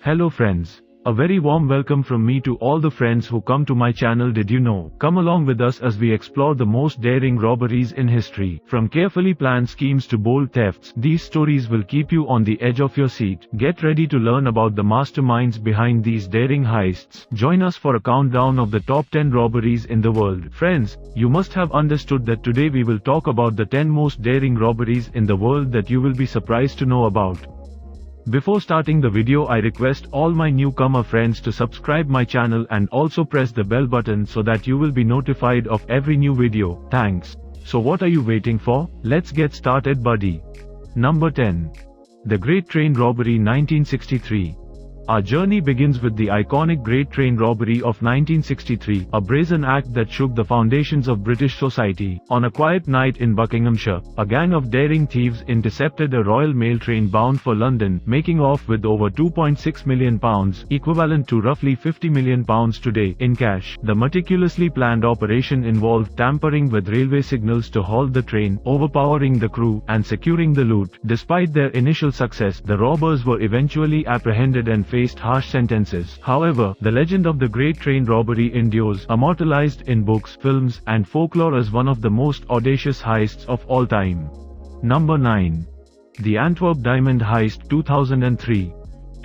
Hello friends. A very warm welcome from me to all the friends who come to my channel Did You Know? Come along with us as we explore the most daring robberies in history. From carefully planned schemes to bold thefts, these stories will keep you on the edge of your seat. Get ready to learn about the masterminds behind these daring heists. Join us for a countdown of the top 10 robberies in the world. Friends, you must have understood that today we will talk about the 10 most daring robberies in the world that you will be surprised to know about. Before starting the video, I request all my newcomer friends to subscribe my channel and also press the bell button so that you will be notified of every new video. Thanks. So what are you waiting for? Let's get started, buddy. Number 10. The Great Train Robbery 1963. Our journey begins with the iconic Great Train Robbery of 1963, a brazen act that shook the foundations of British society. On a quiet night in Buckinghamshire, a gang of daring thieves intercepted a Royal Mail train bound for London, making off with over £2.6 million, equivalent to roughly £50 million today, in cash. The meticulously planned operation involved tampering with railway signals to halt the train, overpowering the crew, and securing the loot. Despite their initial success, the robbers were eventually apprehended and faced harsh sentences. However, the legend of the Great Train Robbery endures, immortalized in books, films, and folklore as one of the most audacious heists of all time. Number 9. The Antwerp Diamond Heist 2003.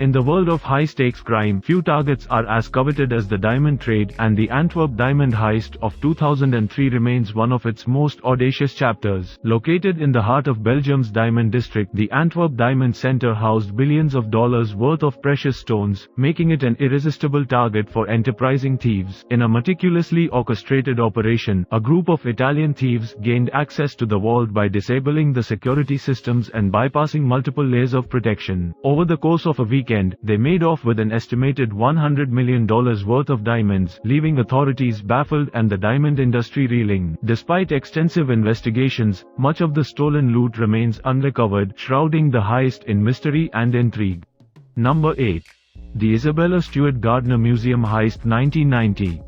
In the world of high-stakes crime, few targets are as coveted as the diamond trade, and the Antwerp Diamond Heist of 2003 remains one of its most audacious chapters. Located in the heart of Belgium's Diamond District, the Antwerp Diamond Center housed billions of dollars worth of precious stones, making it an irresistible target for enterprising thieves. In a meticulously orchestrated operation, a group of Italian thieves gained access to the vault by disabling the security systems and bypassing multiple layers of protection. Over the course of a week, they made off with an estimated $100 million worth of diamonds, leaving authorities baffled and the diamond industry reeling. Despite extensive investigations, much of the stolen loot remains unrecovered, shrouding the heist in mystery and intrigue. Number 8. The Isabella Stewart Gardner Museum Heist 1990.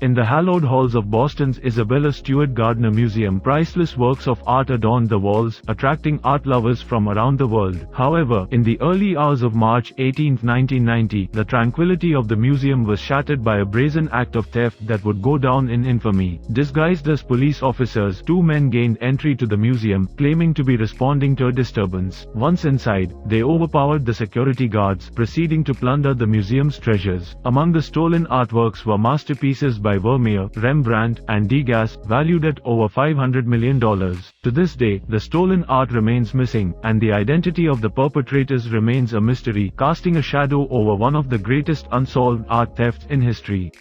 In the hallowed halls of Boston's Isabella Stewart Gardner Museum, priceless works of art adorned the walls, attracting art lovers from around the world. However, in the early hours of March 18, 1990, the tranquility of the museum was shattered by a brazen act of theft that would go down in infamy. Disguised as police officers, two men gained entry to the museum, claiming to be responding to a disturbance. Once inside, they overpowered the security guards, proceeding to plunder the museum's treasures. Among the stolen artworks were masterpieces by Vermeer, Rembrandt, and Degas, valued at over $500 million. To this day, the stolen art remains missing, and the identity of the perpetrators remains a mystery, casting a shadow over one of the greatest unsolved art thefts in history.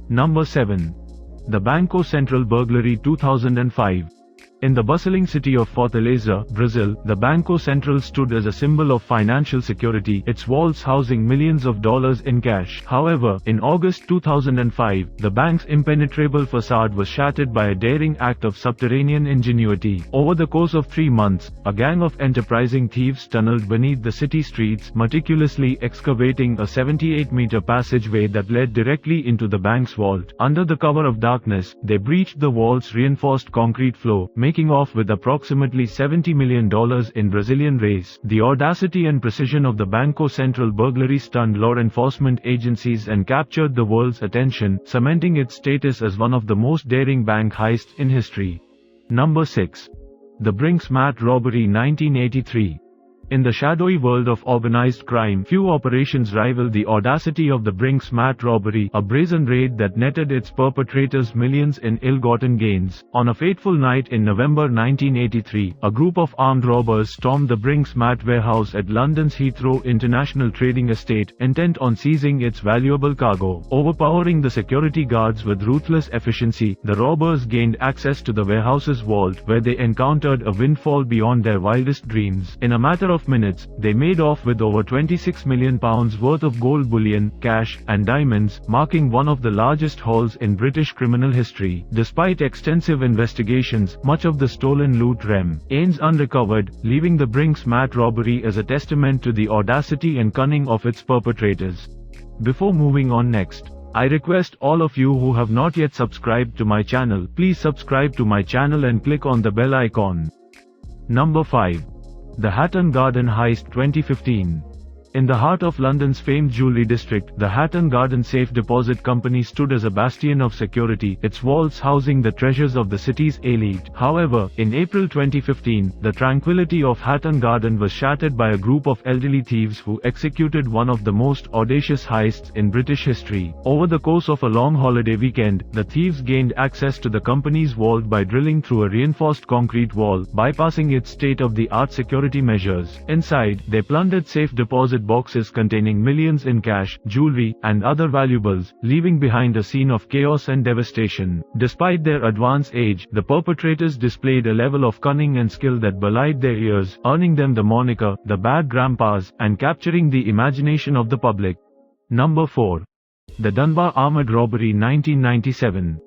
Number 7. The Banco Central Burglary 2005. In the bustling city of Fortaleza, Brazil, the Banco Central stood as a symbol of financial security, its vaults housing millions of dollars in cash. However, in August 2005, the bank's impenetrable facade was shattered by a daring act of subterranean ingenuity. Over the course of 3 months, a gang of enterprising thieves tunneled beneath the city streets, meticulously excavating a 78-meter passageway that led directly into the bank's vault. Under the cover of darkness, they breached the vault's reinforced concrete floor, making off with approximately $70 million in Brazilian reais. The audacity and precision of the Banco Central burglary stunned law enforcement agencies and captured the world's attention, cementing its status as one of the most daring bank heists in history. Number 6. The Brinks Mat Robbery 1983. In the shadowy world of organized crime, few operations rival the audacity of the Brinks Mat robbery, a brazen raid that netted its perpetrators millions in ill-gotten gains. On a fateful night in November 1983, a group of armed robbers stormed the Brinks Mat warehouse at London's Heathrow International Trading Estate, intent on seizing its valuable cargo. Overpowering the security guards with ruthless efficiency, the robbers gained access to the warehouse's vault, where they encountered a windfall beyond their wildest dreams. In a matter of minutes, they made off with over £26 million worth of gold bullion, cash, and diamonds, marking one of the largest hauls in British criminal history. Despite extensive investigations, much of the stolen loot remains unrecovered, leaving the Brinks Mat robbery as a testament to the audacity and cunning of its perpetrators. Before moving on next, I request all of you who have not yet subscribed to my channel, please subscribe to my channel and click on the bell icon. Number 5. The Hatton Garden Heist 2015. In the heart of London's famed jewellery district, the Hatton Garden Safe Deposit Company stood as a bastion of security, its vaults housing the treasures of the city's elite. However, in April 2015, the tranquility of Hatton Garden was shattered by a group of elderly thieves who executed one of the most audacious heists in British history. Over the course of a long holiday weekend, the thieves gained access to the company's vault by drilling through a reinforced concrete wall, bypassing its state-of-the-art security measures. Inside, they plundered safe deposit boxes containing millions in cash, jewelry, and other valuables, leaving behind a scene of chaos and devastation. Despite their advanced age, the perpetrators displayed a level of cunning and skill that belied their years, earning them the moniker, the Bad Grandpas, and capturing the imagination of the public. Number 4. The Dunbar Armored Robbery 1997.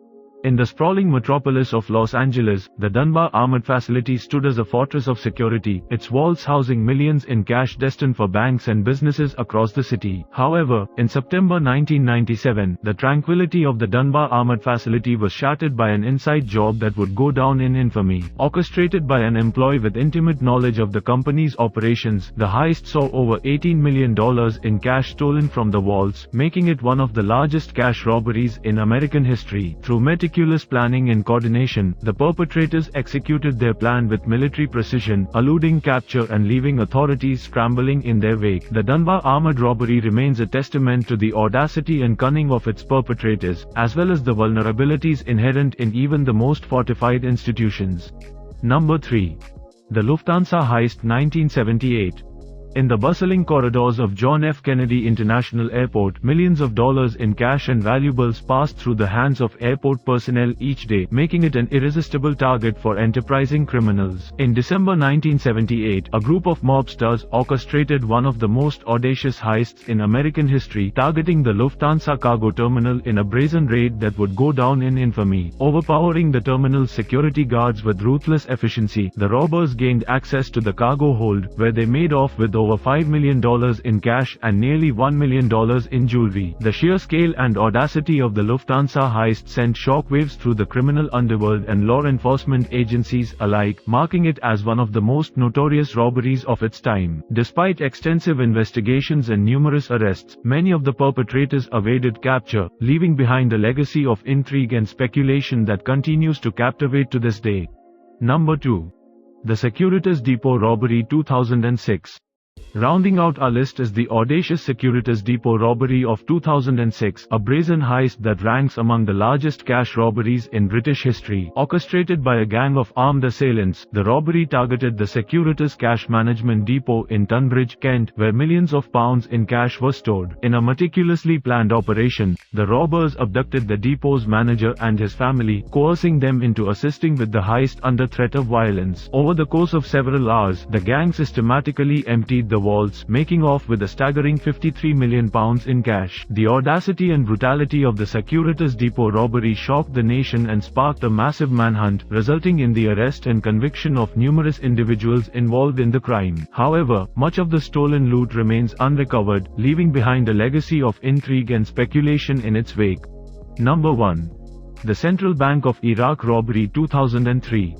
In the sprawling metropolis of Los Angeles, the Dunbar Armored Facility stood as a fortress of security, its vaults housing millions in cash destined for banks and businesses across the city. However, in September 1997, the tranquility of the Dunbar Armored Facility was shattered by an inside job that would go down in infamy. Orchestrated by an employee with intimate knowledge of the company's operations, the heist saw over $18 million in cash stolen from the vaults, making it one of the largest cash robberies in American history. Through meticulous planning and coordination, the perpetrators executed their plan with military precision, eluding capture and leaving authorities scrambling in their wake. The Dunbar armored robbery remains a testament to the audacity and cunning of its perpetrators, as well as the vulnerabilities inherent in even the most fortified institutions. Number 3. The Lufthansa Heist 1978. In the bustling corridors of John F. Kennedy International Airport, millions of dollars in cash and valuables passed through the hands of airport personnel each day, making it an irresistible target for enterprising criminals. In December 1978, a group of mobsters orchestrated one of the most audacious heists in American history, targeting the Lufthansa cargo terminal in a brazen raid that would go down in infamy. Overpowering the terminal's security guards with ruthless efficiency, the robbers gained access to the cargo hold, where they made off with over $5 million in cash and nearly $1 million in jewelry. The sheer scale and audacity of the Lufthansa heist sent shockwaves through the criminal underworld and law enforcement agencies alike, marking it as one of the most notorious robberies of its time. Despite extensive investigations and numerous arrests, many of the perpetrators evaded capture, leaving behind a legacy of intrigue and speculation that continues to captivate to this day. Number 2. The Securitas Depot Robbery 2006. Rounding out our list is the audacious Securitas Depot robbery of 2006, a brazen heist that ranks among the largest cash robberies in British history. Orchestrated by a gang of armed assailants, the robbery targeted the Securitas Cash Management Depot in Tunbridge, Kent, where millions of pounds in cash were stored. In a meticulously planned operation, the robbers abducted the depot's manager and his family, coercing them into assisting with the heist under threat of violence. Over the course of several hours, the gang systematically emptied the vaults, making off with a staggering £53 million in cash. The audacity and brutality of the Securitas Depot robbery shocked the nation and sparked a massive manhunt, resulting in the arrest and conviction of numerous individuals involved in the crime. However, much of the stolen loot remains unrecovered, leaving behind a legacy of intrigue and speculation in its wake. Number 1. The Central Bank of Iraq Robbery 2003.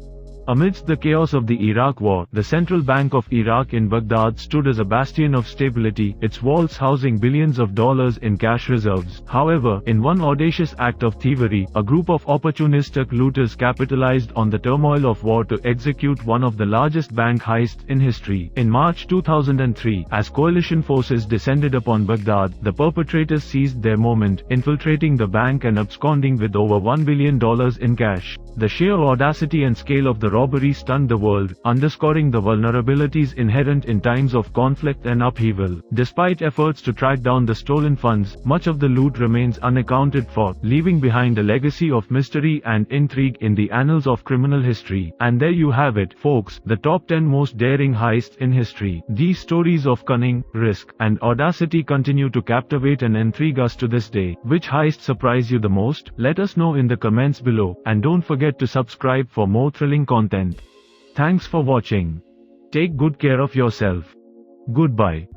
Amidst the chaos of the Iraq War, the Central Bank of Iraq in Baghdad stood as a bastion of stability, its vaults housing billions of dollars in cash reserves. However, in one audacious act of thievery, a group of opportunistic looters capitalized on the turmoil of war to execute one of the largest bank heists in history. In March 2003, as coalition forces descended upon Baghdad, the perpetrators seized their moment, infiltrating the bank and absconding with over $1 billion in cash. The sheer audacity and scale of the robbery stunned the world, underscoring the vulnerabilities inherent in times of conflict and upheaval. Despite efforts to track down the stolen funds, much of the loot remains unaccounted for, leaving behind a legacy of mystery and intrigue in the annals of criminal history. And there you have it, folks, the top 10 most daring heists in history. These stories of cunning, risk, and audacity continue to captivate and intrigue us to this day. Which heist surprised you the most? Let us know in the comments below, and don't forget to subscribe for more thrilling content. Thanks for watching. Take good care of yourself. Goodbye.